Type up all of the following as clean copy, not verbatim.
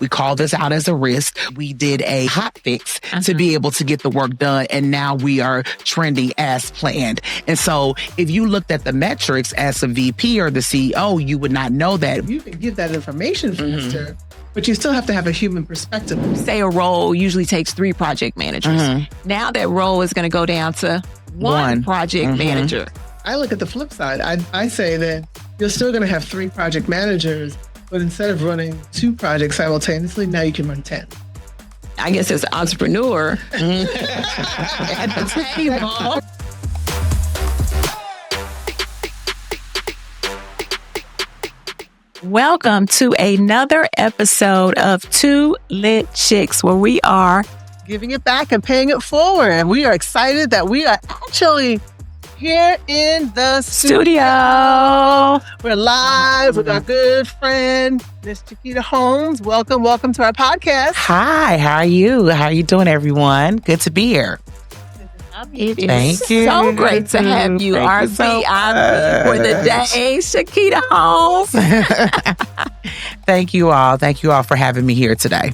We call this out as a risk. We did a hot fix to be able to get the work done. And now we are trending as planned. And so if you looked at the metrics as a VP or the CEO, you would not know that. You can give that information faster, but you still have to have a human perspective. Say a role usually takes 3 project managers. Now that role is going to go down to one project manager. I look at the flip side. I say that you're still going to have 3 project managers, but instead of running 2 projects simultaneously, now you can run 10. I guess as an entrepreneur at the table. Welcome to another episode of Two Lit Chicks, where we are giving it back and paying it forward. And we are excited that we are actually here in the studio. We're live with our good friend, Miss Chakita Holmes. Welcome to our podcast. Hi, how are you? How are you doing, everyone? Good to be here. It is Thank you. so great to have you, Thank our you so VIP for the day, Chakita Holmes. Thank you all. Thank you all for having me here today.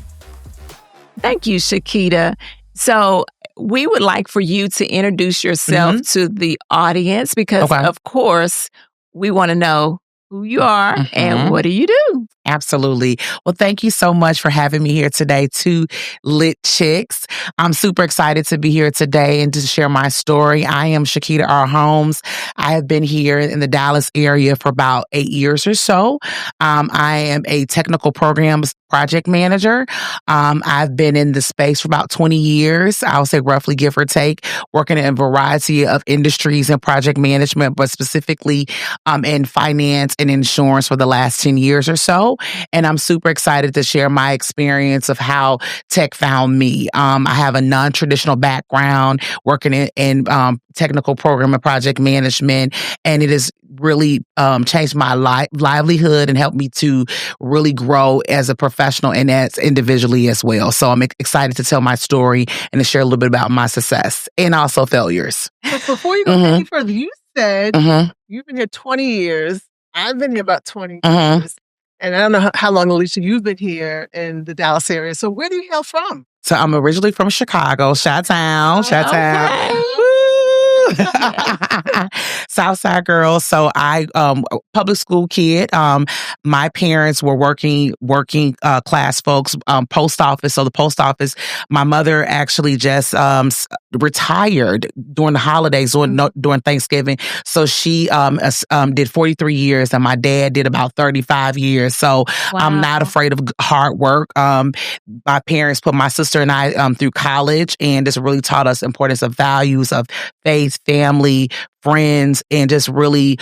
Thank you, Shaquita. So we would like for you to introduce yourself to the audience because, of course, we want to know who you are and what do you do? Absolutely. Well, thank you so much for having me here today, Two Lit Chicks. I'm super excited to be here today and to share my story. I am Chakita R. Holmes. I have been here in the Dallas area for about 8 years or so. I am a technical programs project manager. I've been in the space for about 20 years. I'll say roughly, give or take, working in a variety of industries and project management, but specifically in finance and insurance for the last 10 years or so. And I'm super excited to share my experience of how tech found me. I have a non-traditional background working in technical program and project management, and it has really changed my livelihood and helped me to really grow as a professional and as individually as well. So I'm excited to tell my story and to share a little bit about my success and also failures. But before you go any further, you said you've been here 20 years. I've been here about 20 years. And I don't know how long, Alicia, you've been here in the Dallas area. So where do you hail from? So I'm originally from Chicago, Chi-Town. Southside girl. So I, public school kid. My parents were working class folks, post office. So the post office, my mother actually just retired during the holidays, during Thanksgiving. So she did 43 years and my dad did about 35 years. So I'm not afraid of hard work. My parents put my sister and I through college, and this really taught us importance of values of faith, family, friends, and just really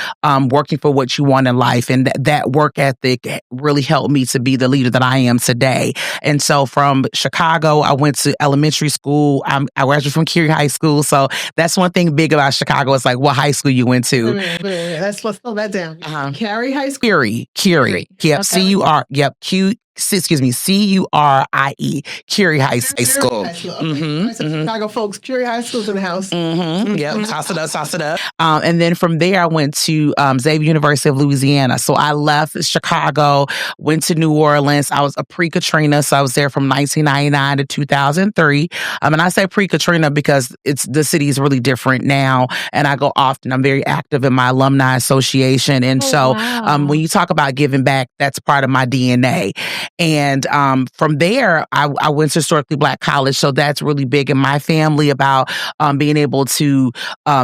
working for what you want in life. And that work ethic really helped me to be the leader that I am today. And so from Chicago, I went to elementary school. I graduated from Curie High School. So that's one thing big about Chicago. It's like what high school you went to. Let's slow that down. Curie High School? Curie. Yep. Okay. C-U-R. Yep. C-U-R-I-E. Curie High School. Chicago folks, Curie High School's in the house. Yep. Toss it up. And then from there, I went to Xavier University of Louisiana. So I left Chicago, went to New Orleans. I was a pre-Katrina, so I was there from 1999 to 2003. And I say pre-Katrina because the city is really different now, and I go often. I'm very active in my alumni association, and when you talk about giving back, that's part of my DNA. And from there, I went to historically Black college, so that's really big in my family about being able to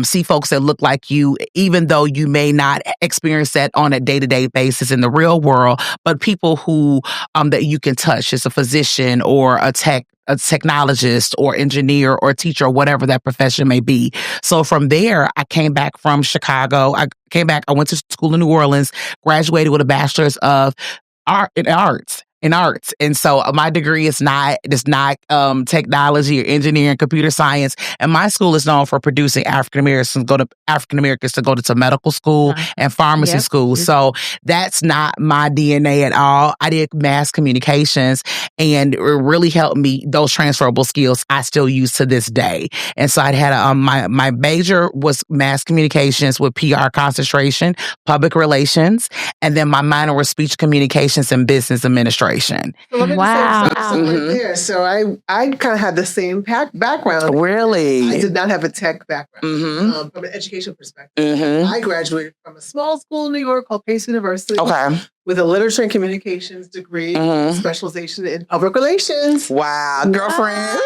see folks that look like you, even though you may not experience that on a day-to-day basis in the real world, but people who that you can touch as a physician or a technologist or engineer or teacher or whatever that profession may be. So from there, I came back from Chicago. I went to school in New Orleans, graduated with a bachelor's of arts. And so my degree is not technology or engineering, computer science. And my school is known for producing African Americans to go to medical school and pharmacy school. So that's not my DNA at all. I did mass communications, and it really helped me. Those transferable skills I still use to this day. And so I had my major was mass communications with PR concentration, public relations, and then my minor was speech communications and business administration. celebration. So let me just say something right there. So I kind of had the same background. Really? I did not have a tech background from an education perspective. I graduated from a small school in New York called Pace University. With a literature and communications degree, specialization in public relations. Wow, girlfriend.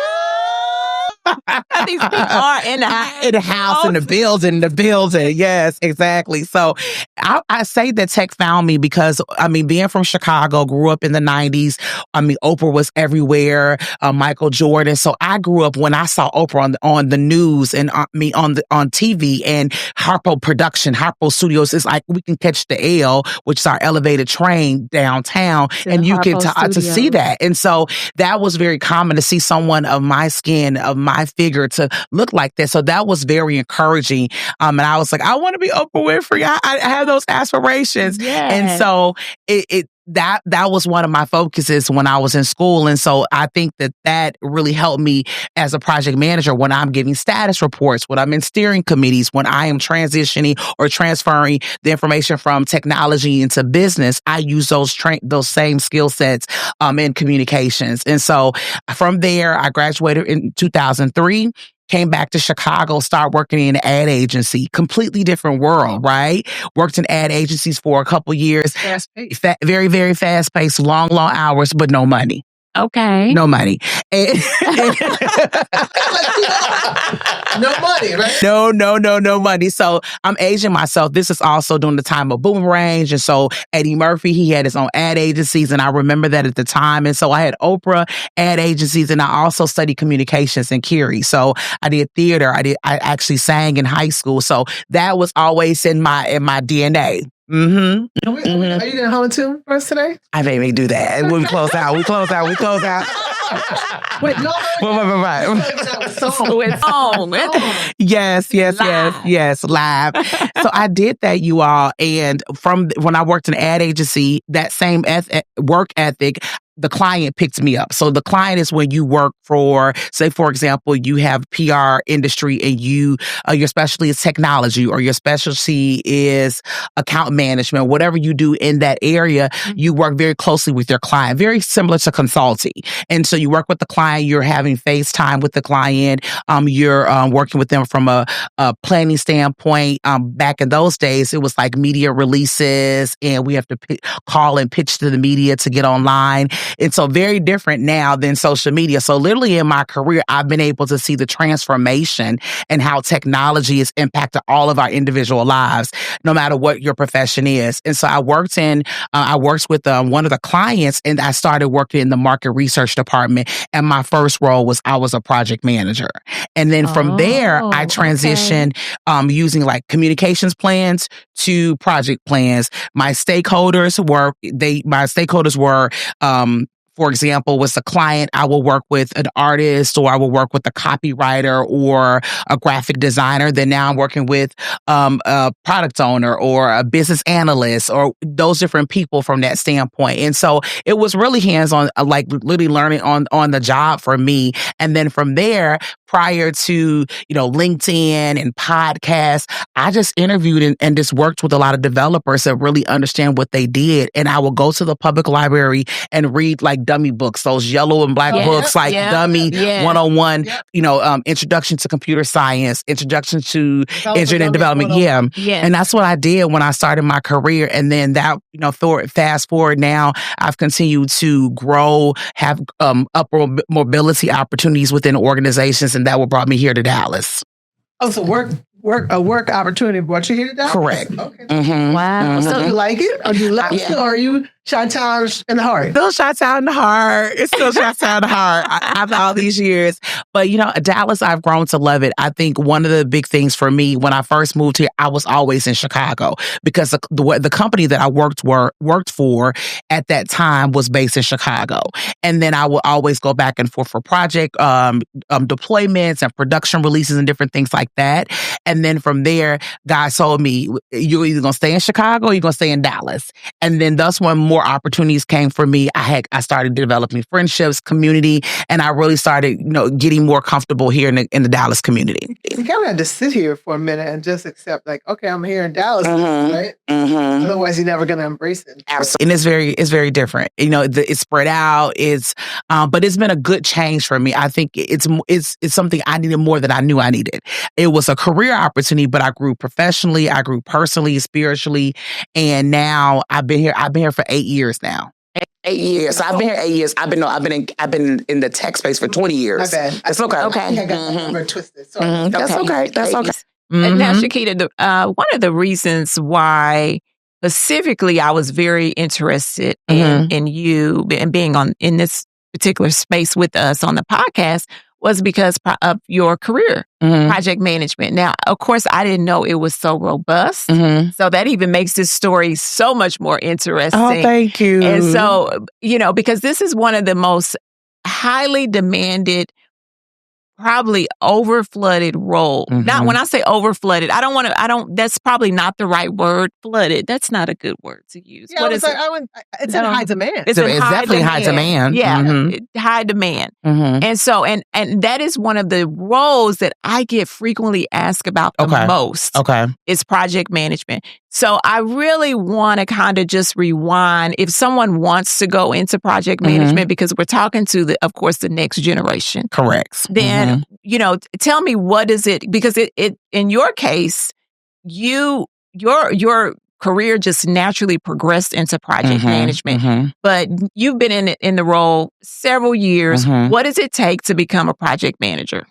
These people are in the house, in the building. Yes, exactly. So I say that tech found me because, being from Chicago, grew up in the 90s. Oprah was everywhere, Michael Jordan. So I grew up when I saw Oprah on the news and on TV, and Harpo Studios is like, we can catch the L, which is our elevated train downtown, and you can to see that. And so that was very common to see someone of my skin, of my figure, to look like that. So that was very encouraging. And I was like, I want to be Oprah Winfrey. I have those aspirations. Yes. And so that was one of my focuses when I was in school. And so I think that really helped me as a project manager when I'm giving status reports, when I'm in steering committees, when I am transitioning or transferring the information from technology into business. I use those same skill sets in communications. And so from there, I graduated in 2003. Came back to Chicago, started working in an ad agency, completely different world, right? Worked in ad agencies for a couple years. Fast-paced. Very, very fast-paced, long hours, but no money. Okay. No money. No money, right? No money. So I'm aging myself. This is also during the time of Boomerang. And so Eddie Murphy, he had his own ad agencies. And I remember that at the time. And so I had Oprah ad agencies, and I also studied communications in Curie. So I did theater. I actually sang in high school. So that was always in my DNA. Are you going to hum a tune for us today? I made me do that. When we close out. Wait, no. With song. Yes, live. So I did that, you all. And from when I worked in an ad agency, that same work ethic, the client picked me up. So the client is when you work for, say, for example, you have PR industry and your specialty is technology, or your specialty is account management, whatever you do in that area, you work very closely with your client, very similar to consulting. And so you work with the client, you're having FaceTime with the client, you're working with them from a planning standpoint. Back in those days, it was like media releases, and we have to call and pitch to the media to get online. And so very different now than social media. So literally in my career, I've been able to see the transformation and how technology has impacted all of our individual lives, no matter what your profession is. And so I worked with one of the clients, and I started working in the market research department. And my first role was I was a project manager. And then from there, I transitioned using like communications plans to project plans. My stakeholders were for example, was a client, I will work with an artist, or I will work with a copywriter or a graphic designer. Then now I'm working with a product owner or a business analyst, or those different people from that standpoint. And so it was really hands-on, like literally learning on the job for me. And then from there, prior to, LinkedIn and podcasts, I just interviewed and just worked with a lot of developers that really understand what they did. And I will go to the public library and read like dummy books, those yellow and black books, like Dummy 101, Introduction to Computer Science, Introduction to Engineering Development. And that's what I did when I started my career. And then that, fast forward now, I've continued to grow, have upward mobility opportunities within organizations, and that what brought me here to Dallas. Oh, so work opportunity brought you here to Dallas? Correct. Okay. Wow. So you like it? Or do you love it? Or are you Chi-town in the heart? Still Chi-town in the heart. It's still Chi-town in the heart after all these years. But, Dallas, I've grown to love it. I think one of the big things for me, when I first moved here, I was always in Chicago, because the company that I worked for at that time was based in Chicago. And then I would always go back and forth for project deployments and production releases and different things like that. And then from there, God told me, you're either going to stay in Chicago or you're going to stay in Dallas. And then that's when more opportunities came for me, I started developing friendships, community, and I really started, getting more comfortable here in the Dallas community. You kind of had to sit here for a minute and just accept, like, okay, I'm here in Dallas, right? Otherwise, you're never going to embrace it. Absolutely. And it's very different. It's spread out. But it's been a good change for me. I think it's something I needed more than I knew I needed. It was a career opportunity, but I grew professionally, I grew personally, spiritually, and now I've been here for 8 years now. 8 years. So I've been here 8 years. I've been in the tech space for 20 years. My bad. It's okay. I think I got that number twisted. Sorry. That's okay. That's okay. And now, Shaquita, one of the reasons why specifically I was very interested in you and being in this particular space with us on the podcast was because of your career, project management. Now, of course, I didn't know it was so robust. So that even makes this story so much more interesting. Oh, thank you. And so, because this is one of the most highly demanded, probably over-flooded role. Not when I say over-flooded, that's probably not the right word. Flooded, that's not a good word to use. Yeah, it's in high demand. It's definitely high demand. Yeah, high demand. And so, and that is one of the roles that I get frequently asked about the most. Is project management. So I really want to kind of just rewind if someone wants to go into project management, because we're talking to of course, the next generation. Correct. Then, tell me, what is it? Because it in your case, your career just naturally progressed into project management, but you've been in the role several years. What does it take to become a project manager?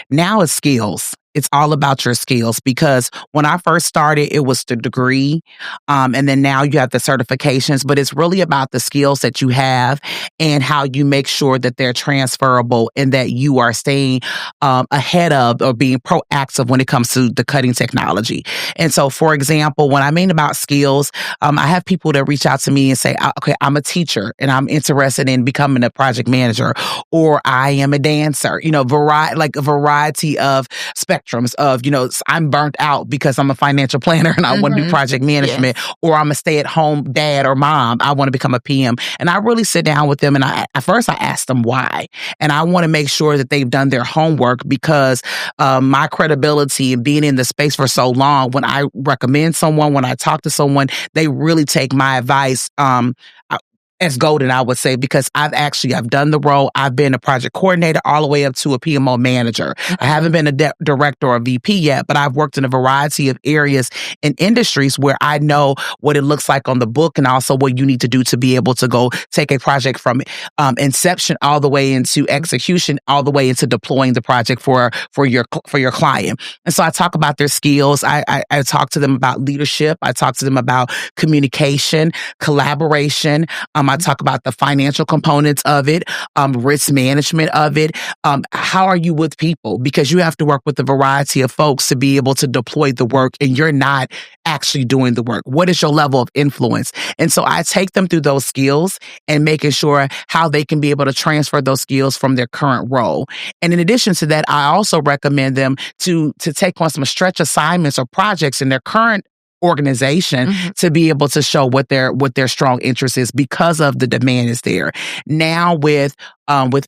Now it's skills. It's all about your skills, because when I first started, it was the degree. And then now you have the certifications, but it's really about the skills that you have and how you make sure that they're transferable and that you are staying ahead of or being proactive when it comes to the cutting technology. And so, for example, when I mean about skills, I have people that reach out to me and say, okay, I'm a teacher and I'm interested in becoming a project manager, or I am a dancer, a variety of spectrums of, I'm burnt out because I'm a financial planner and I want to do project management, or I'm a stay-at-home dad or mom. I want to become a PM. And I really sit down with them and at first I ask them why. And I want to make sure that they've done their homework, because my credibility and being in the space for so long, when I recommend someone, when I talk to someone, they really take my advice as golden, I would say, because I've done the role. I've been a project coordinator all the way up to a PMO manager. I haven't been a director or a VP yet, but I've worked in a variety of areas and industries where I know what it looks like on the book, and also what you need to do to be able to go take a project from inception all the way into execution, all the way into deploying the project for your client. And so I talk about their skills. I talk to them about leadership. I talk to them about communication, collaboration. I talk about the financial components of it, risk management of it. How are you with people? Because you have to work with a variety of folks to be able to deploy the work, and you're not actually doing the work. What is your level of influence? And so I take them through those skills and making sure how they can be able to transfer those skills from their current role. And in addition to that, I also recommend them to take on some stretch assignments or projects in their current organization to be able to show what their strong interest is, because of the demand is there. Now with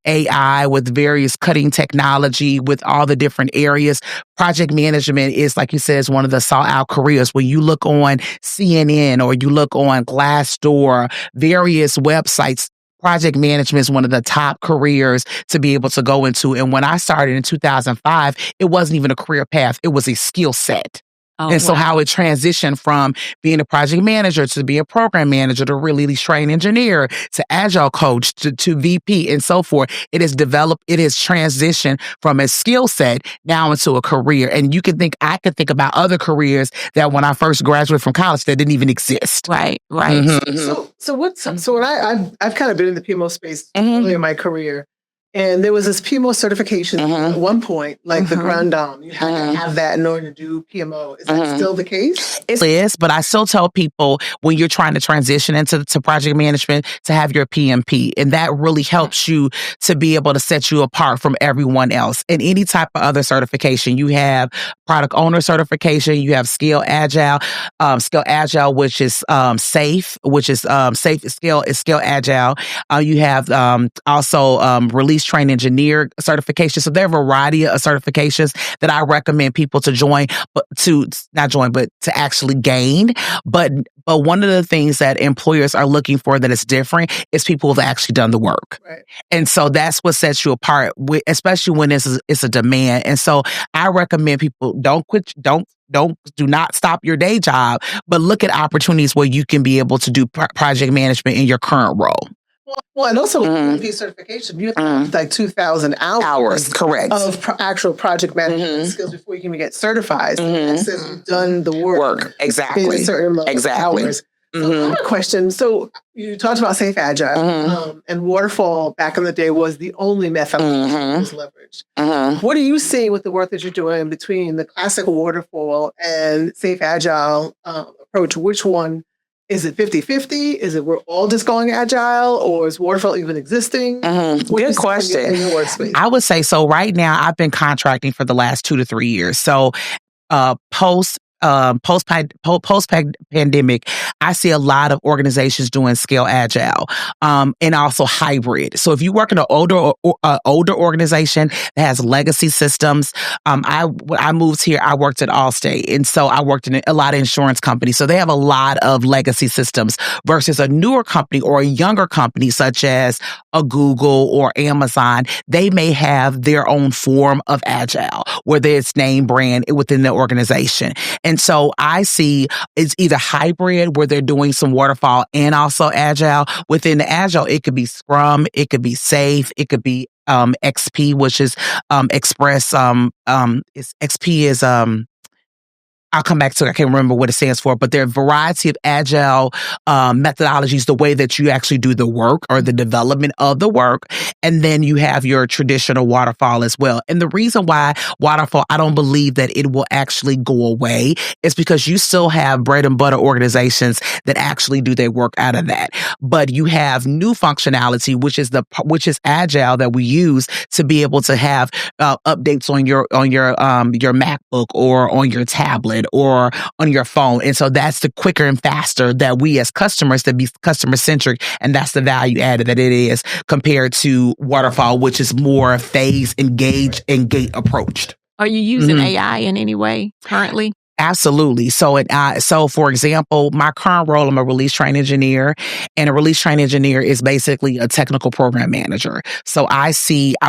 AI, with various cutting technology, with all the different areas, project management is, like you said, is one of the sought out careers. When you look on CNN or you look on Glassdoor, various websites, project management is one of the top careers to be able to go into. And when I started in 2005, it wasn't even a career path. It was a skill set. So how it transitioned from being a project manager to being a program manager to really trained engineer to agile coach to VP and so forth. It has transitioned from a skill set now into a career. And I could think about other careers that when I first graduated from college that didn't even exist. Right. So when I've kind of been in the PMO space early in my career. And there was this PMO certification at one point, like the ground down. You had to have that in order to do PMO. Is that still the case? It is, but I still tell people when you're trying to transition into project management to have your PMP. And that really helps you to be able to set you apart from everyone else. And any type of other certification, you have product owner certification, you have Scale Agile, which is safe, Scale Agile. You have also release train engineer certification. So there are a variety of certifications that I recommend people to join, but to actually gain. But one of the things that employers are looking for that is different is people who've actually done the work. Right. And so that's what sets you apart, especially when it's a demand. And so I recommend people don't quit, do not stop your day job, but look at opportunities where you can be able to do project management in your current role. Well, and also with PMP certification, you have like 2,000 hours correct, of actual project management skills before you can even get certified. So that says you've done the work exactly, in a certain amount of hours. Another question. So you talked about Safe Agile, and waterfall back in the day was the only method that was leveraged. What are you seeing with the work that you're doing between the classic waterfall and Safe Agile approach? Which one? Is it 50-50? Is it we're all just going agile, or is waterfall even existing? Good question. In your workspace? I would say so. Right now, I've been contracting for the last 2 to 3 years. So post pandemic, I see a lot of organizations doing Scale Agile, and also hybrid. So if you work in an older organization that has legacy systems, I moved here. I worked at Allstate, and so I worked in a lot of insurance companies. So they have a lot of legacy systems versus a newer company or a younger company such as a Google or Amazon. They may have their own form of Agile, whether it's name brand within the organization. And so I see it's either hybrid where they're doing some waterfall and also agile. Within the agile, it could be Scrum, it could be Safe, it could be XP, which is Express. XP is I'll come back to it. I can't remember what it stands for, but there are a variety of agile methodologies, the way that you actually do the work or the development of the work. And then you have your traditional waterfall as well. And the reason why waterfall, I don't believe that it will actually go away is because you still have bread and butter organizations that actually do their work out of that. But you have new functionality, which is agile that we use to be able to have updates on your MacBook or on your tablet or on your phone. And so that's the quicker and faster that we as customers to be customer centric. And that's the value added that it is compared to waterfall, which is more phase, engage, and gate approached. Are you using AI in any way currently? Absolutely. So, for example, my current role, I'm a release train engineer, and a release train engineer is basically a technical program manager. So I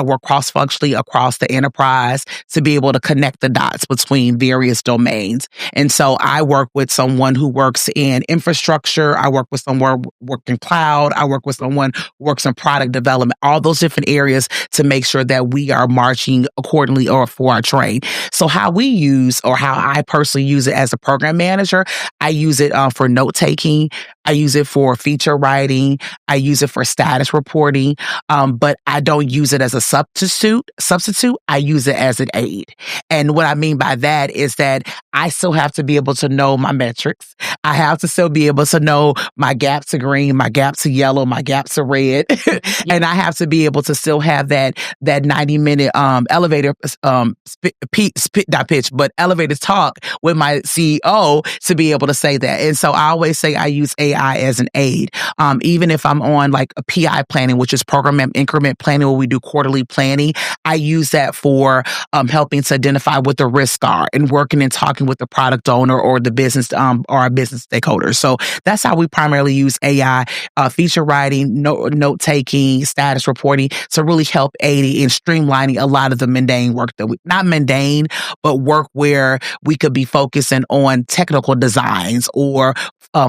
work cross-functionally across the enterprise to be able to connect the dots between various domains. And so I work with someone who works in infrastructure. I work with someone who works in cloud. I work with someone who works in product development, all those different areas to make sure that we are marching accordingly or for our train. So how I personally use it as a program manager, I use it for note taking. I use it for feature writing. I use it for status reporting. But I don't use it as a substitute. I use it as an aid. And what I mean by that is that I still have to be able to know my metrics. I have to still be able to know my gap to green, my gap to yellow, my gap to red. And I have to be able to still have that 90-minute elevator elevator talk with my CEO to be able to say that. And so I always say I use AI as an aid. Even if I'm on like a PI planning, which is program increment planning, where we do quarterly planning, I use that for helping to identify what the risks are and working and talking with the product owner or the business or our business stakeholders. So that's how we primarily use AI, feature writing, note taking, status reporting to really help aid in streamlining a lot of the mundane work not mundane, but work where we could be focusing on technical designs or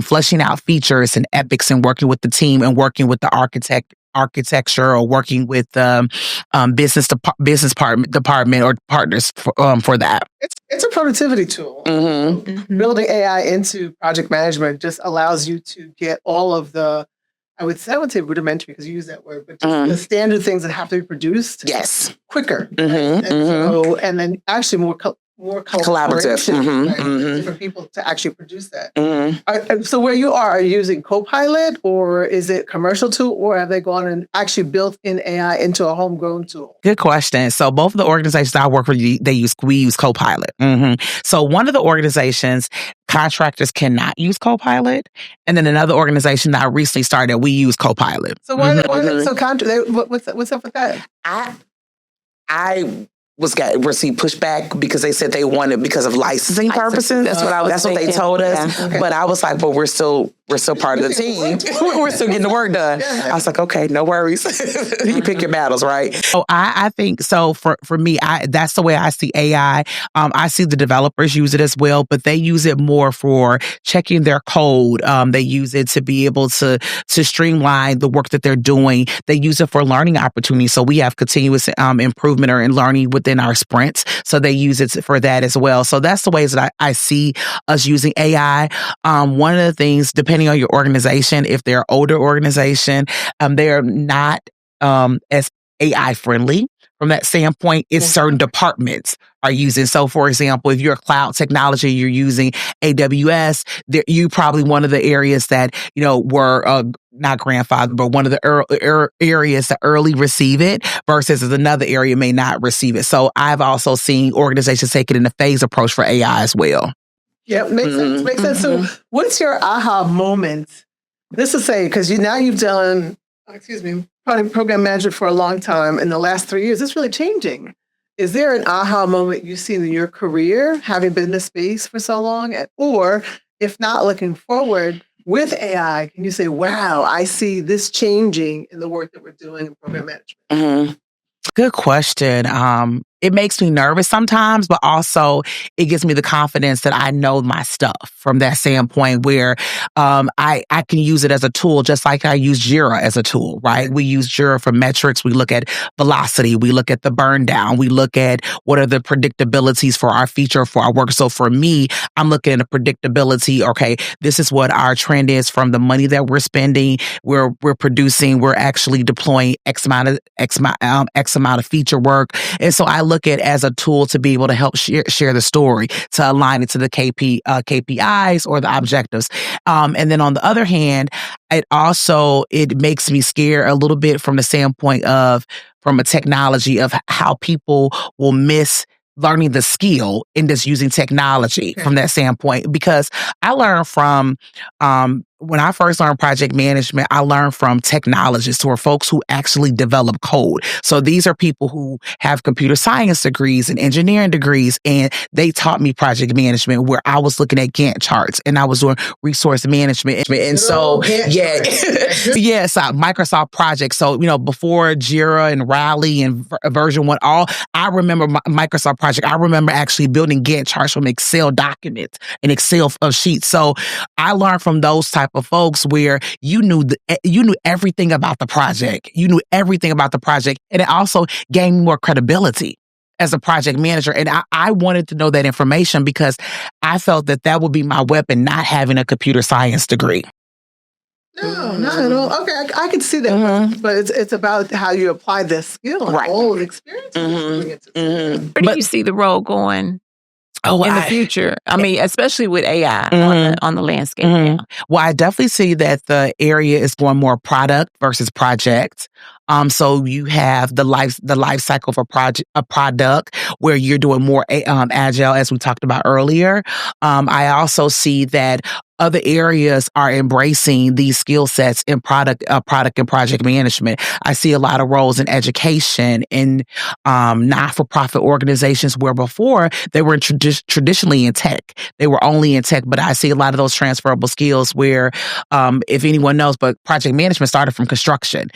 fleshing out features and epics and working with the team and working with the architecture or working with business department or partners for that. It's a productivity tool. Building AI into project management just allows you to get all of the, I would say rudimentary because you use that word, but just the standard things that have to be produced quicker. And then actually more collaborative. Different people to actually produce that. So where you are you using Copilot, or is it commercial tool, or have they gone and actually built in AI into a homegrown tool? Good question. So both of the organizations I work with, we use Copilot. So one of the organizations, contractors cannot use Copilot, and then another organization that I recently started, we use Copilot. So what's up with that? I received pushback because they said they wanted because of licensing purposes. That's what they told us. Yeah. Okay. But I was like, but we're still part of the team. We're still getting the work done. Yeah. I was like, okay, no worries. You pick your battles, right? So I think so for me, that's the way I see AI. I see the developers use it as well, but they use it more for checking their code. They use it to be able to streamline the work that they're doing. They use it for learning opportunities. So we have continuous improvement or in learning within our sprints. So they use it for that as well. So that's the ways that I see us using AI. One of the things, depending on your organization, if they're an older organization, they're not as AI friendly. From that standpoint, it's certain departments are using. So, for example, if you're a cloud technology, you're using AWS, you probably one of the areas that, were not grandfathered, but one of the areas that early receive it versus another area may not receive it. So I've also seen organizations take it in a phase approach for AI as well. Yeah, makes sense. Makes sense. So what's your aha moment? This is say, because you've done, program manager for a long time. In the last 3 years, it's really changing. Is there an aha moment you've seen in your career, having been in this space for so long? Or if not, looking forward with AI, can you say, wow, I see this changing in the work that we're doing in program management? Good question. It makes me nervous sometimes, but also it gives me the confidence that I know my stuff from that standpoint where I can use it as a tool, just like I use Jira as a tool, right? We use Jira for metrics. We look at velocity. We look at the burn down. We look at what are the predictabilities for our feature, for our work. So for me, I'm looking at the predictability. Okay, this is what our trend is from the money that we're spending. We're producing. We're actually deploying X amount of feature work. And so I look at it as a tool to be able to help share the story, to align it to the KPIs or the objectives. And then on the other hand, it makes me scared a little bit from the standpoint of, from a technology of how people will miss learning the skill in just using technology from that standpoint. Because I learned from, when I first learned project management, I learned from technologists or folks who actually develop code. So these are people who have computer science degrees and engineering degrees, and they taught me project management where I was looking at Gantt charts and I was doing resource management. And so, Microsoft projects. So, before Jira and Rally and version 1, I remember Microsoft project. I remember actually building Gantt charts from Excel documents and Excel sheets. So I learned from those type of folks where you knew everything about the project. You knew everything about the project. And it also gained more credibility as a project manager. And I wanted to know that information because I felt that would be my weapon, not having a computer science degree. No, not at all. Okay, I can see that, but it's about how you apply this skill and all the experience. Where do you see the role going in the future? I mean, especially with AI on the landscape now. Well, I definitely see that the area is going more product versus project. So you have the life cycle for a product where you're doing more agile, as we talked about earlier. I also see that other areas are embracing these skill sets in product and project management. I see a lot of roles in education, in not-for-profit organizations where before they were traditionally in tech. They were only in tech, but I see a lot of those transferable skills where, if anyone knows, but project management started from construction,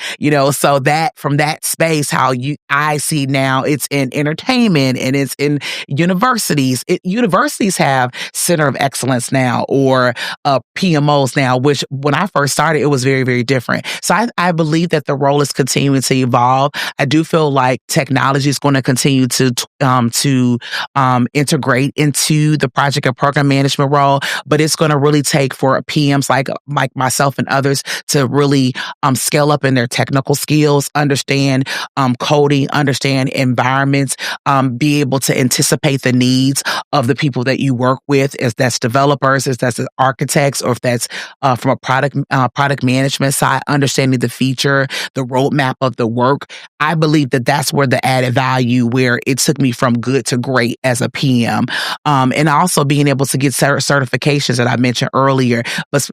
so that from that space, I see now it's in entertainment and it's in universities. Universities have center of excellence now, or PMOs now, which when I first started, it was very, very different. So I believe that the role is continuing to evolve. I do feel like technology is going to continue to integrate into the project and program management role, but it's going to really take for PMs like myself and others to really scale up in their technical skills, understand coding, understand environments, be able to anticipate the needs of the people that you work with, if that's developers, if that's architects, or if that's from a product management side, understanding the feature, the roadmap of the work. I believe that that's where the added value, where it took me from good to great as a PM, and also being able to get certifications that I mentioned earlier, but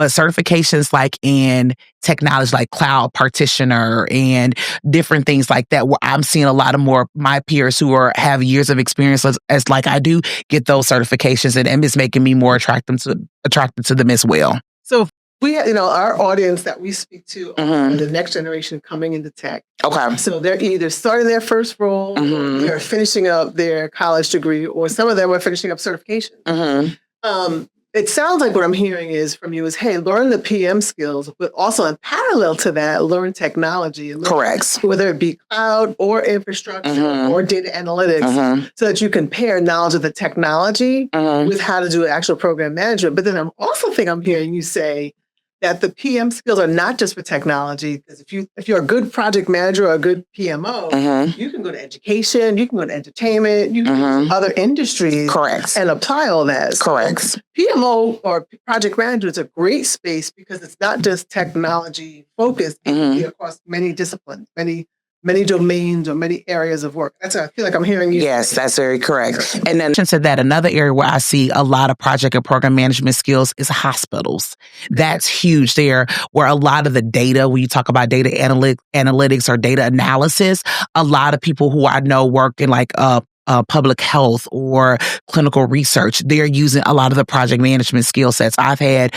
certifications like in technology, like cloud partitioner and different things like that, where I'm seeing a lot of more my peers who have years of experience as like I do get those certifications, and it's making me more attracted to them as well. So we, our audience that we speak to are the next generation coming into tech. Okay. So they're either starting their first role, or they're finishing up their college degree, or some of them are finishing up certification. It sounds like what I'm hearing is from you is, hey, learn the PM skills, but also in parallel to that, learn technology. Correct. Whether it be cloud or infrastructure or data analytics, so that you can pair knowledge of the technology with how to do actual program management. But then I'm also I'm hearing you say that the PM skills are not just for technology, because if you're a good project manager or a good PMO, you can go to education, you can go to entertainment, you can go to other industries, and apply all that. Correct. So PMO or project manager is a great space because it's not just technology focused, it can be across many disciplines, many domains or many areas of work. That's what I feel like I'm hearing you. Yes, that's very correct. And then to that, another area where I see a lot of project and program management skills is hospitals. That's huge there, where a lot of the data, when you talk about data analytics or data analysis, a lot of people who I know work in like public health or clinical research, they're using a lot of the project management skill sets. I've had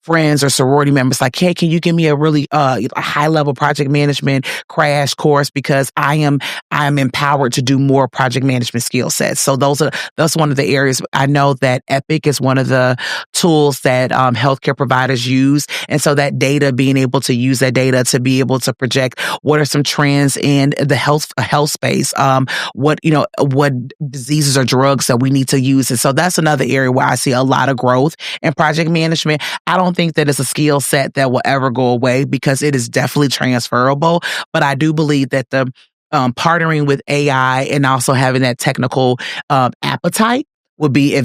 friends or sorority members like, hey, can you give me a really high level project management crash course, because I am empowered to do more project management skill sets. So that's one of the areas. I know that Ep8 is one of the tools that healthcare providers use, and so that data, being able to use that data to be able to project what are some trends in the health space, what diseases or drugs that we need to use. And so that's another area where I see a lot of growth in project management. I don't think that it's a skill set that will ever go away, because it is definitely transferable. But I do believe that the partnering with AI and also having that technical appetite would be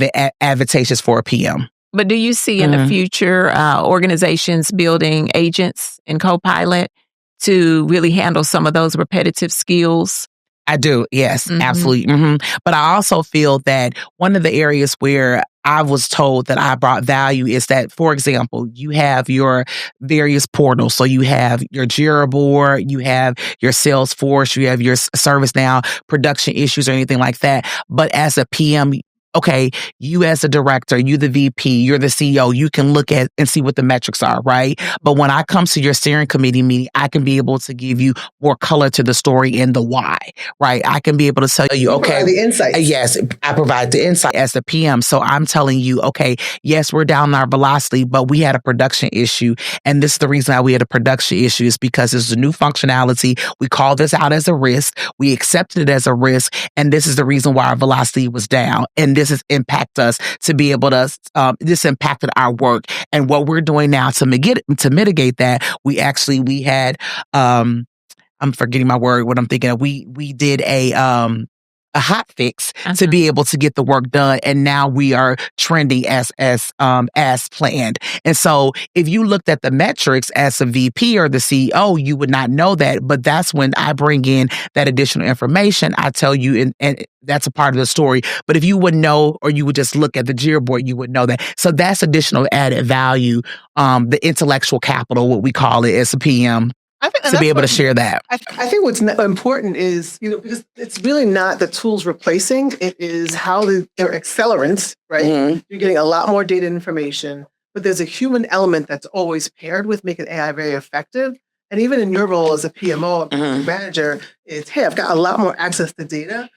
advantageous for a PM. But do you see in the future organizations building agents and Copilot to really handle some of those repetitive skills? I do. Yes, absolutely. But I also feel that one of the areas where I was told that I brought value is that, for example, you have your various portals. So you have your Jira board, you have your Salesforce, you have your ServiceNow production issues or anything like that. But as a PM, okay, you as a director, you the VP, you're the CEO, you can look at and see what the metrics are, right? But when I come to your steering committee meeting, I can be able to give you more color to the story and the why, right? I can be able to tell you, okay, the insights. Yes, I provide the insight as the PM. So I'm telling you, okay, yes, we're down our velocity, but we had a production issue. And this is the reason why we had a production issue, is because it's a new functionality. We call this out as a risk. We accepted it as a risk. And this is the reason why our velocity was down. And this has impacted us to be able to, this impacted our work. And what we're doing now to mitigate that, we had, I'm forgetting my word, what I'm thinking of. We did a hot fix to be able to get the work done. And now we are trending as planned. And so if you looked at the metrics as a VP or the CEO, you would not know that. But that's when I bring in that additional information. I tell you, and that's a part of the story. But if you wouldn't know, or you would just look at the Jira board, you would know that. So that's additional added value, the intellectual capital, what we call it as a PM. To be able to share that. I think what's important is, because it's really not the tools replacing, it is how they're accelerants, right? You're getting a lot more data information, but there's a human element that's always paired with making AI very effective. and even in your role as a PMO, manager, is, hey, I've got a lot more access to data,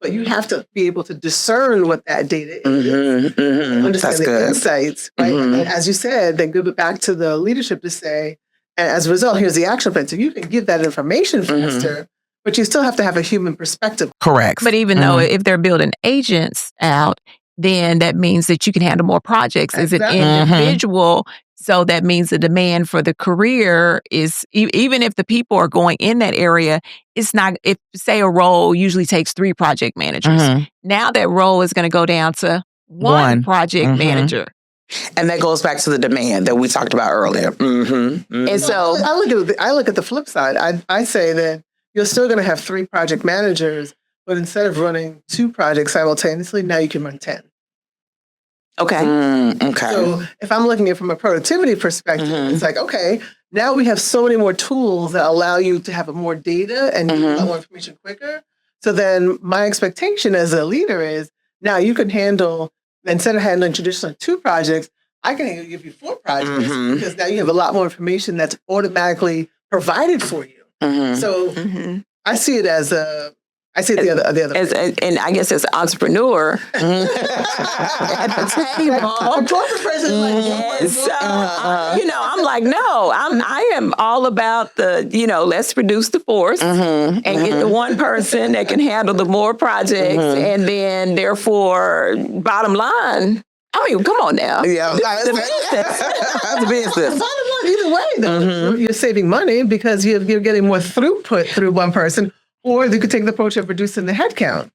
but you have to be able to discern what that data is, understand the insights, right? And as you said, then give it back to the leadership to say, and as a result, here's the action plan. So you can give that information faster, but you still have to have a human perspective. Correct. But even though if they're building agents out, then that means that you can handle more projects as an individual. So that means the demand for the career is, even if the people are going in that area, it's not, if say a role usually takes 3 project managers, now that role is going to go down to one project manager. And that goes back to the demand that we talked about earlier. And so I look at the flip side. I say that you're still going to have 3 project managers, but instead of running 2 projects simultaneously, now you can run 10. Okay. So if I'm looking at it from a productivity perspective, it's like, okay, now we have so many more tools that allow you to have more data and get a lot more information quicker. So then my expectation as a leader is now you can handle, instead of handling traditional 2 projects, I can give you 4 projects because now you have a lot more information that's automatically provided for you. So I see it as the other way. And I guess as an entrepreneur at the table, a corporate person I'm like, no, I am all about the, let's reduce the force and get the one person that can handle the more projects, and then therefore, bottom line. I mean, come on now. Yeah, that's the business. Either way, though, you're saving money because you're getting more throughput through one person. Or you could take the approach of reducing the headcount.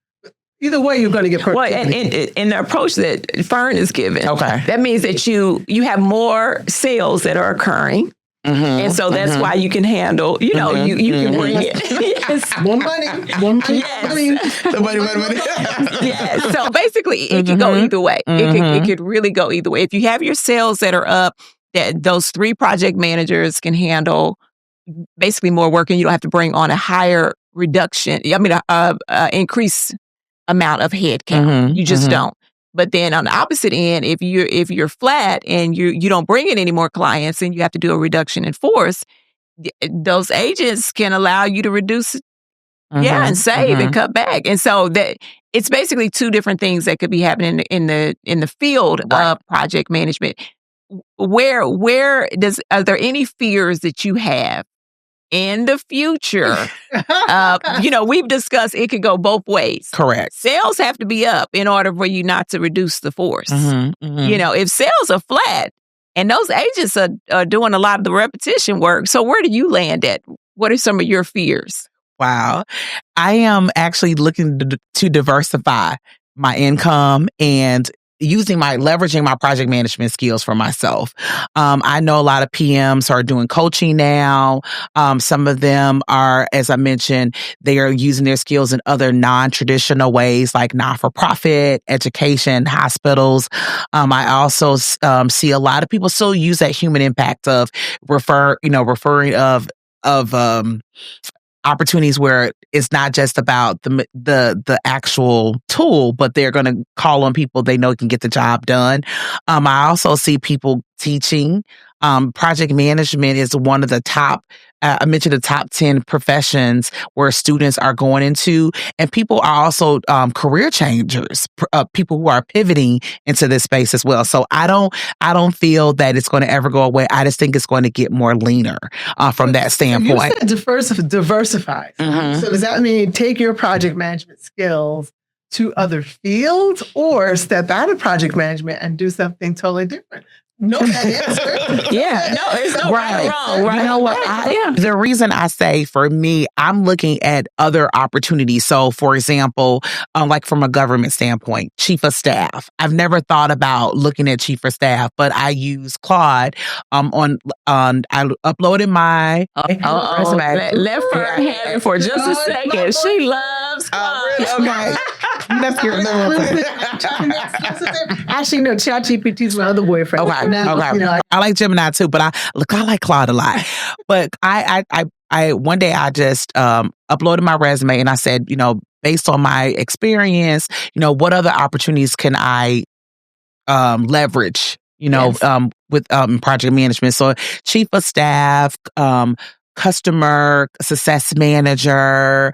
Either way, you're going to get productivity. Well, and the approach that Fern is giving, that means that you have more sales that are occurring. And so that's why you can handle, you can bring it. Yes. More money. Money. Yes. So basically, it can go either way. It could really go either way. If you have your sales that are up, that those 3 project managers can handle basically more work, and you don't have to bring on a higher increased amount of head count. You just don't. But then on the opposite end, if you're flat and you don't bring in any more clients and you have to do a reduction in force, those agents can allow you to reduce, and save and cut back. And so that it's basically 2 different things that could be happening in the field of project management. Are there any fears that you have in the future? We've discussed it could go both ways. Correct. Sales have to be up in order for you not to reduce the force. If sales are flat and those agents are doing a lot of the repetition work, so where do you land at? What are some of your fears? Wow. I am actually looking to diversify my income and leveraging my project management skills for myself. I know a lot of PMs are doing coaching now. Some of them are, as I mentioned, they are using their skills in other non-traditional ways, like not-for-profit, education, hospitals. I also see a lot of people still use that human impact of referring of opportunities where it's not just about the actual tool, but they're going to call on people they know can get the job done. I also see people teaching. Project management is one of the top, I mentioned the top 10 professions where students are going into, and people are also career changers, people who are pivoting into this space as well. So I don't feel that it's going to ever go away. I just think it's going to get more leaner from that standpoint. You said diversify. So does that mean take your project management skills to other fields, or step out of project management and do something totally different? No, that answer. It's no right or wrong. Right? You know what? The reason I say, for me, I'm looking at other opportunities. So, for example, like from a government standpoint, chief of staff. I've never thought about looking at chief of staff, but I use Claude. I uploaded my resume. Let her have it for just a second. She loves Claude. Okay. That's your Actually, no, ChatGPT's my other boyfriend. Okay. I like Gemini too, but I like Claude a lot. But I one day I just uploaded my resume and I said, based on my experience, what other opportunities can I leverage, with project management. So chief of staff, customer success manager,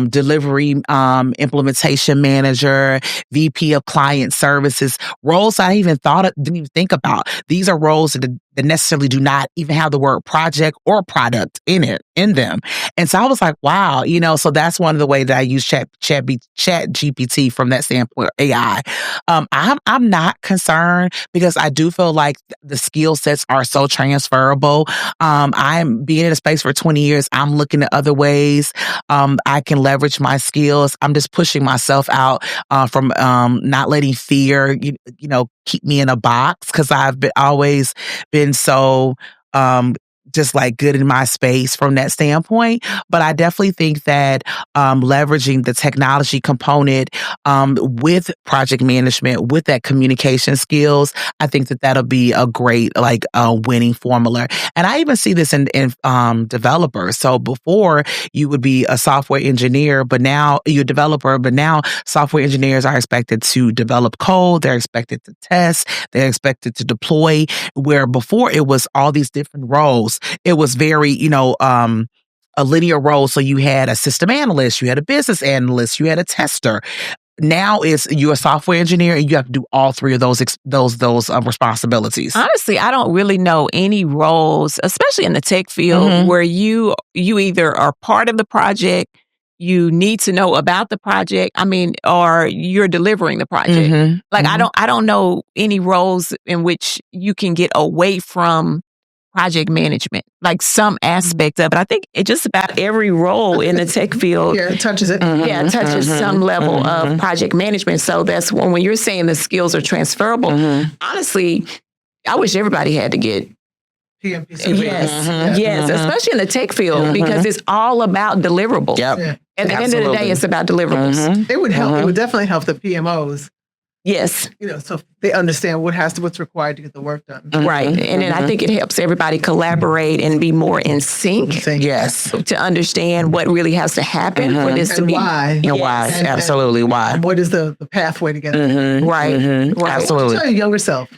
delivery implementation manager, VP of client services, roles I didn't even think about. These are roles that necessarily do not even have the word project or product in them. And so I was like, wow, so that's one of the ways that I use chat GPT from that standpoint, AI. I'm not concerned because I do feel like the skill sets are so transferable. I'm being in a space for 20 years. I'm looking at other ways I can leverage my skills. I'm just pushing myself out from not letting fear, keep me in a box, because I've always been so just like good in my space from that standpoint. But I definitely think that leveraging the technology component with project management, with that communication skills, I think that that'll be a great winning formula. And I even see this in developers. So before you would be a software engineer, but now you're a developer, but now software engineers are expected to develop code. They're expected to test. They're expected to deploy, where before it was all these different roles. It was very, a linear role. So you had a system analyst, you had a business analyst, you had a tester. Now you're a software engineer and you have to do all three of those responsibilities. Honestly, I don't really know any roles, especially in the tech field, where you either are part of the project, you need to know about the project, or you're delivering the project. I don't know any roles in which you can get away from project management, like some aspect of it. I think it just about every role in the tech field touches it. Touches some level of project management. So that's when you're saying the skills are transferable. Honestly, I wish everybody had to get PMP. Yes, especially in the tech field, because it's all about deliverables. Yep. At the end of the day, it's about deliverables. It would help. It would definitely help the PMOs. Yes. So they understand what's required to get the work done. Right. And then I think it helps everybody collaborate and be more in sync. Yes. To understand what really has to happen for this to be. Why. And why. Absolutely. Why. And what is the pathway to get it? Right. Absolutely. Tell your younger self.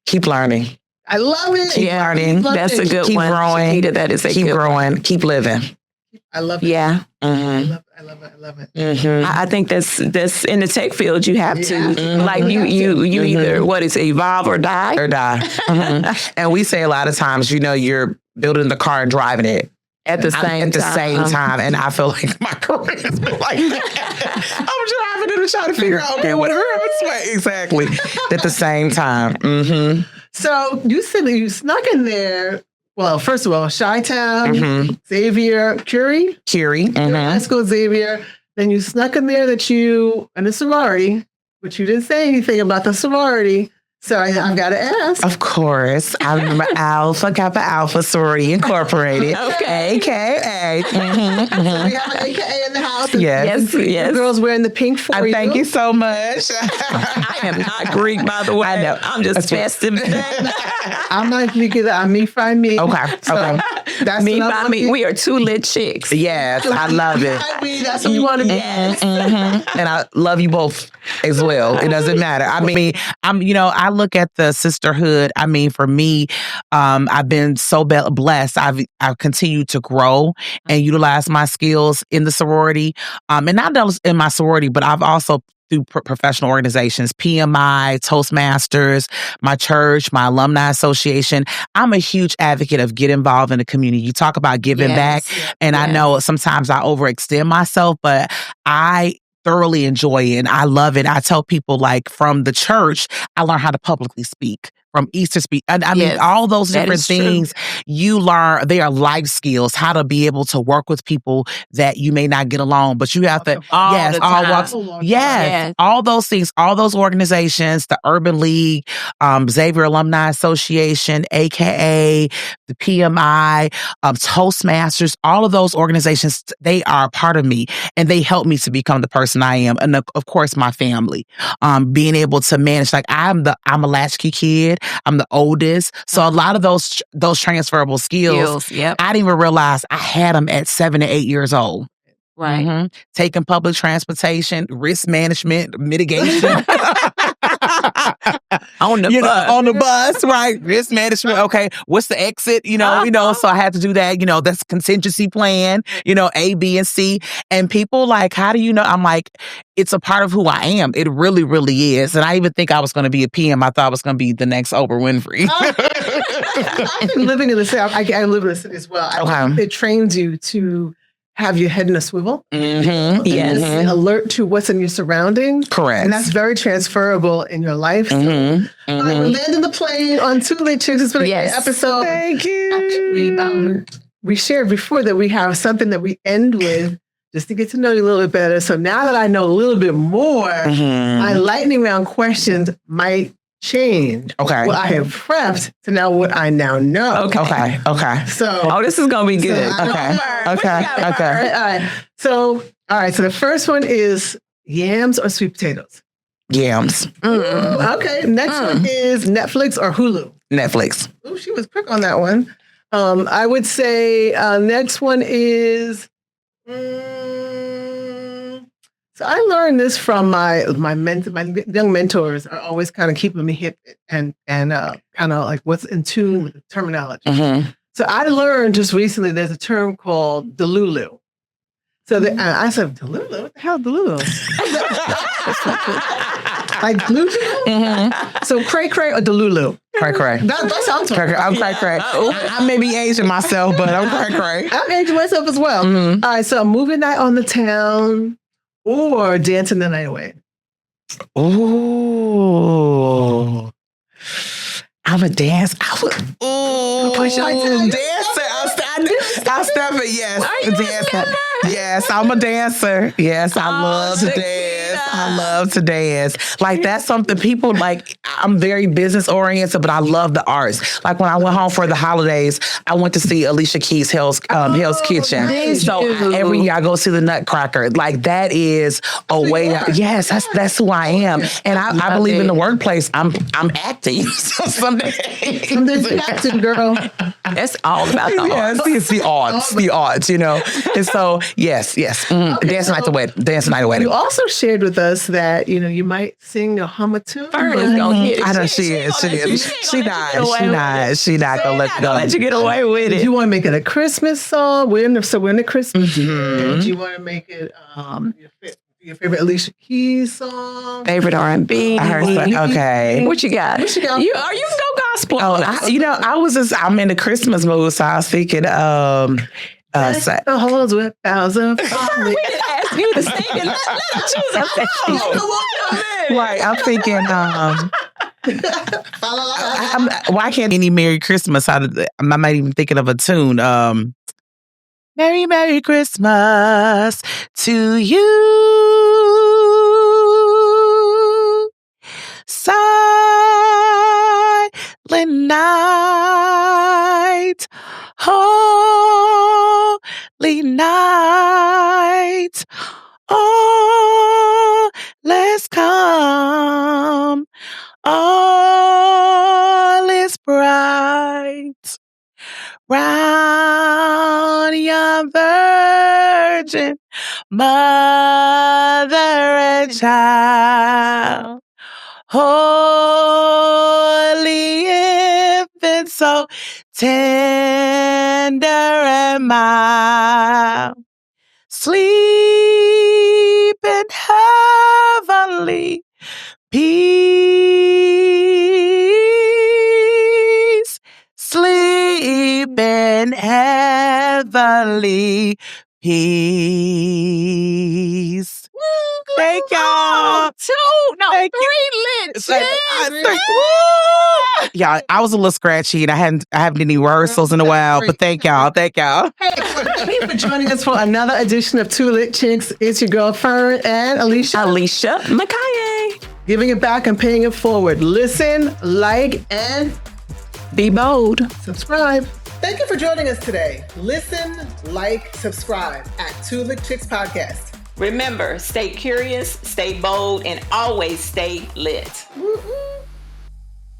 Keep learning. I love it. Keep learning. That's a good keep one. Growing. Shaquita, that is a keep good growing. One. Keep living. I love it. Yeah. I love it. I think that's in the tech field. You have to you either evolve or die And we say a lot of times, you're building the car and driving it at the same time. And I feel like my career has been like that. I'm driving it and trying to figure out whatever exactly at the same time. So you said that you snuck in there. Well, first of all, Chi-Town, Xavier, Curie, high school Xavier. Then you snuck in there that you and the sorority, but you didn't say anything about the sorority. So I've got to ask. Of course. I remember Alpha Kappa Alpha Sorority Incorporated. Okay. AKA. So we have an AKA in the house. Yes. The girl's wearing the pink for you. Thank you so much. I am not Greek, by the way. I know. I'm just festive. I'm not Greek either. I'm me, find me. Okay. That's me, find me. We are two lit chicks. Yes, I love it. That's what we want to be. And I love you both as well. It doesn't matter. I look at the sisterhood. For me, I've been so blessed. I've continued to grow and utilize my skills in the sorority. And not just in my sorority, but I've also through professional organizations, PMI, Toastmasters, my church, my alumni association. I'm a huge advocate of get involved in the community. You talk about giving back, and I know sometimes I overextend myself, but I thoroughly enjoy it and I love it. I tell people from the church, I learned how to publicly speak. From Easter speak. I mean, all those different things you learn, they are life skills, how to be able to work with people that you may not get along, but you have to, all those things, all those organizations, the Urban League, Xavier Alumni Association, AKA, the PMI, Toastmasters, all of those organizations, they are a part of me and they help me to become the person I am. And of course, my family, being able to manage, I'm a latchkey kid. I'm the oldest. So a lot of those transferable skills, I didn't even realize I had them at 7 to 8 years old. Taking public transportation, risk management, mitigation. On the bus. On the bus, right? Risk management. Okay, what's the exit? So I had to do that. That's contingency plan. A, B, and C. And people like, how do you know? I'm like, it's a part of who I am. It really, really is. And I even think I was going to be a PM. I thought I was going to be the next Oprah Winfrey. I've been living in the city. I live in the city as well. I think it trains you to have your head in a swivel. Mm-hmm. Yes. Mm-hmm. Alert to what's in your surroundings. Correct. And that's very transferable in your life. Mm-hmm. All right, we're landing the plane on Two Lit Chicks. It's been a great episode. Thank you. Actually, we shared before that we have something that we end with just to get to know you a little bit better. So now that I know a little bit more, my lightning round questions might change. Okay. What I have prepped to now what I now know. Okay. So, this is gonna be good. Okay. So the first one is yams or sweet potatoes? Yams. Okay. Next one is Netflix or Hulu? Netflix. Oh, she was quick on that one. I would say next one is. So I learned this from my young mentors are always kind of keeping me hip and kind of like what's in tune with the terminology. Mm-hmm. So I learned just recently there's a term called delulu. So I said, delulu? What the hell delulu? Like glue? Mm-hmm. So cray cray or delulu? Cray cray. That sounds cray. I'm cray cray. I may be aging myself, but I'm cray cray. I'm aging myself as well. Mm-hmm. All right, so movie night on the town or dancing the night away. Ooh. I'm a dance. Dancer. I'll step it. Yes. Dancer. Yes, I'm a dancer. Yes, I love to dance. I love to dance. Like that's something people like. I'm very business oriented, but I love the arts. Like when I went home for the holidays, I went to see Alicia Keys' Hell's Kitchen. Nice. So every year I go see the Nutcracker. Like that is a way. Yes, that's who I am, and I believe in the workplace. I'm acting. So someday acting, girl. It's all about the arts. It's the arts, And so yes, dancing night away. You also shared with us that you might sing or hum a tune. I know she is. She not gonna let go. Let you get away with it. Do you want to make it a Christmas song? We're in the Christmas. Do you want to make it your favorite Alicia Keys song? Favorite R&B? I heard that. Okay. What you got? You can go gospel. I'm in the Christmas mood, so I was thinking. The holes with thousand. We didn't ask you to sing it. Let choose a song. Right, I'm thinking. Why can't any Merry Christmas? I'm not even thinking of a tune. Merry Christmas to you. Silent night. Holy night, oh, let's come, all is bright, round your virgin mother and child, holy infant, so tender and mild, sleep in heavenly peace, sleep in heavenly peace. Thank y'all. Three lit. Yeah, I was a little scratchy and I haven't any rehearsals in a while, but thank y'all. Thank you for joining us for another edition of Two Lit Chicks. It's your girl Fern and Alicia Makaye. Giving it back and paying it forward. Listen, like, and be bold. Subscribe. Thank you for joining us today. Listen, like, subscribe at Two Lit Chicks Podcast. Remember, stay curious, stay bold, and always stay lit. Woo-hoo.